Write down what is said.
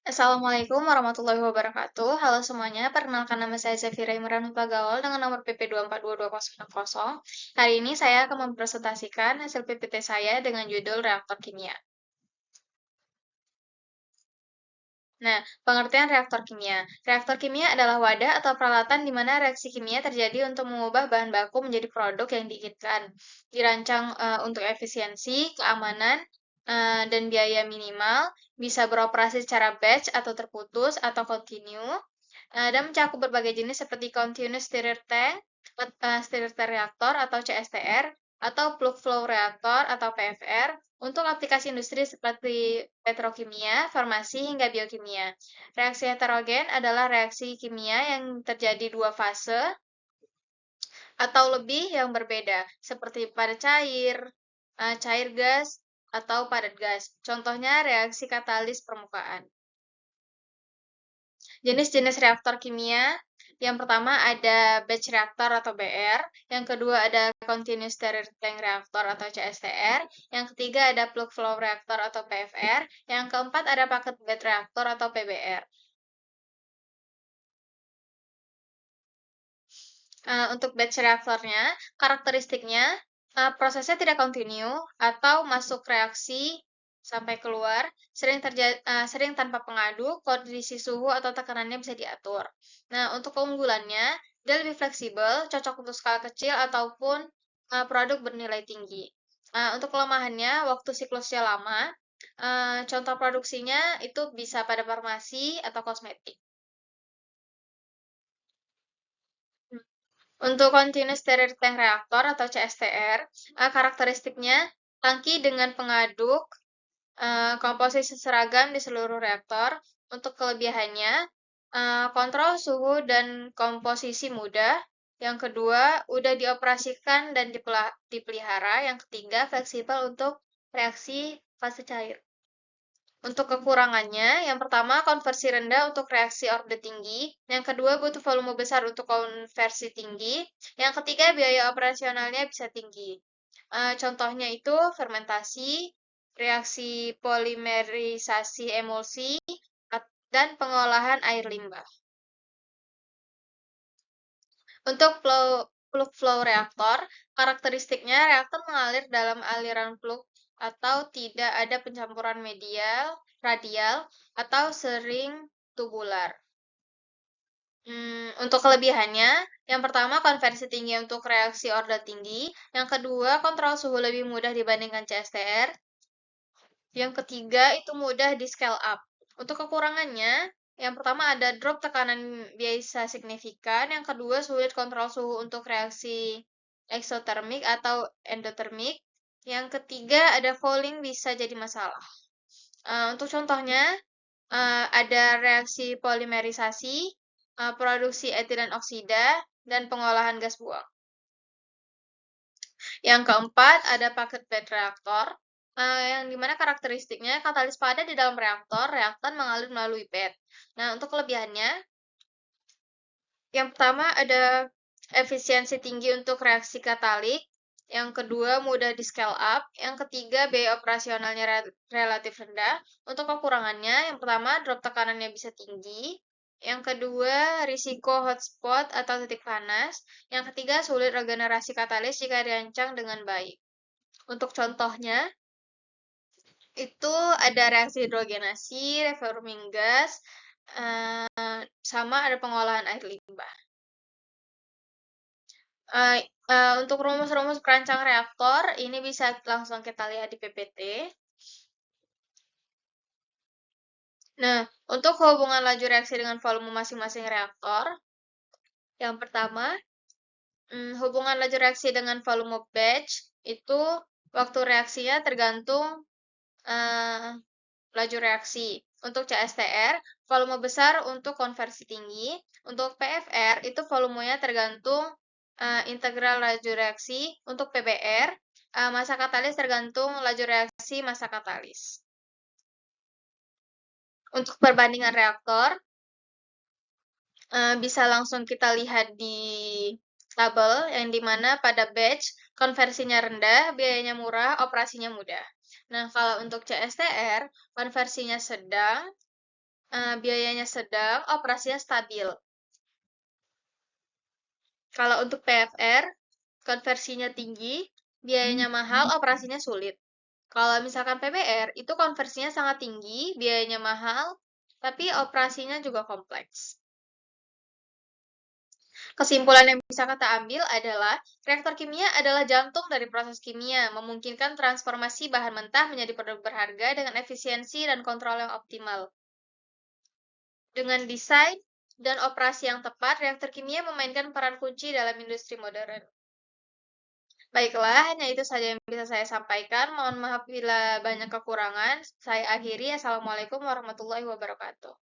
Assalamualaikum warahmatullahi wabarakatuh. Halo semuanya, perkenalkan nama saya Zafira Imran Gaul dengan nomor PP 2422060. Hari ini saya akan mempresentasikan hasil PPT saya dengan judul reaktor kimia. Nah, pengertian reaktor kimia. Reaktor kimia adalah wadah atau peralatan di mana reaksi kimia terjadi untuk mengubah bahan baku menjadi produk yang diinginkan. Dirancang untuk efisiensi, keamanan, dan biaya minimal, bisa beroperasi secara batch atau terputus atau continue, dan mencakup berbagai jenis seperti continuous stirred tank, stirred reaktor atau CSTR, atau plug flow reaktor atau PFR, untuk aplikasi industri seperti petrokimia, farmasi, hingga biokimia. Reaksi heterogen adalah reaksi kimia yang terjadi dua fase atau lebih yang berbeda, seperti padat cair, cair gas, atau padat gas. Contohnya reaksi katalis permukaan. Jenis-jenis reaktor kimia, yang pertama ada batch reaktor atau BR, yang kedua ada continuous stirred tank reaktor atau CSTR, yang ketiga ada plug flow reaktor atau PFR, yang keempat ada packet bed reaktor atau PBR. Untuk batch reaktornya, karakteristiknya prosesnya tidak kontinu atau masuk reaksi sampai keluar, sering tanpa pengaduk, kondisi suhu atau tekanannya bisa diatur. Nah, untuk keunggulannya, dia lebih fleksibel, cocok untuk skala kecil ataupun produk bernilai tinggi. Untuk kelemahannya, waktu siklusnya lama, contoh produksinya itu bisa pada farmasi atau kosmetik. Untuk continuous stirred tank reaktor atau CSTR, karakteristiknya tangki dengan pengaduk komposisi seragam di seluruh reaktor. Untuk kelebihannya, kontrol suhu dan komposisi mudah. Yang kedua, udah dioperasikan dan dipelihara. Yang ketiga, fleksibel untuk reaksi fase cair. Untuk kekurangannya, yang pertama konversi rendah untuk reaksi orde tinggi, yang kedua butuh volume besar untuk konversi tinggi, yang ketiga biaya operasionalnya bisa tinggi. Contohnya itu fermentasi, reaksi polimerisasi emulsi, dan pengolahan air limbah. Untuk plug flow reaktor, karakteristiknya reaktor mengalir dalam aliran plug atau tidak ada pencampuran radial, atau sering tubular. Untuk kelebihannya, yang pertama konversi tinggi untuk reaksi orde tinggi, yang kedua kontrol suhu lebih mudah dibandingkan CSTR, yang ketiga itu mudah di scale up. Untuk kekurangannya, yang pertama ada drop tekanan biasa signifikan, yang kedua sulit kontrol suhu untuk reaksi eksotermik atau endotermik, yang ketiga ada fouling bisa jadi masalah. Untuk contohnya, ada reaksi polimerisasi, produksi etilen oksida, dan pengolahan gas buang. Yang keempat, ada packet bed reaktor, yang dimana karakteristiknya katalis padat di dalam reaktan mengalir melalui bed. Nah, untuk kelebihannya, yang pertama ada efisiensi tinggi untuk reaksi katalik, yang kedua mudah di scale up, yang ketiga biaya operasionalnya relatif rendah. Untuk kekurangannya, yang pertama drop tekanannya bisa tinggi, yang kedua risiko hotspot atau titik panas, yang ketiga sulit regenerasi katalis jika dirancang dengan baik. Untuk contohnya, itu ada reaksi hidrogenasi, reforming gas, sama ada pengolahan air limbah. Untuk rumus-rumus perancang reaktor, ini bisa langsung kita lihat di PPT. Nah, untuk hubungan laju reaksi dengan volume masing-masing reaktor, yang pertama, hubungan laju reaksi dengan volume batch, itu waktu reaksinya tergantung laju reaksi. Untuk CSTR, volume besar untuk konversi tinggi. Untuk PFR, itu volumenya tergantung integral laju reaksi. Untuk PBR, massa katalis tergantung laju reaksi massa katalis. Untuk perbandingan reaktor, bisa langsung kita lihat di tabel, yang dimana pada batch, konversinya rendah, biayanya murah, operasinya mudah. Nah, kalau untuk CSTR, konversinya sedang, Biayanya sedang, operasinya stabil. Kalau untuk PFR, konversinya tinggi, biayanya mahal, operasinya sulit. Kalau misalkan PBR, itu konversinya sangat tinggi, biayanya mahal, tapi operasinya juga kompleks. Kesimpulan yang bisa kita ambil adalah reaktor kimia adalah jantung dari proses kimia, memungkinkan transformasi bahan mentah menjadi produk berharga dengan efisiensi dan kontrol yang optimal. Dengan desain dan operasi yang tepat, reaktor kimia memainkan peran kunci dalam industri modern. Baiklah, hanya itu saja yang bisa saya sampaikan. Mohon maaf bila banyak kekurangan. Saya akhiri. Assalamualaikum warahmatullahi wabarakatuh.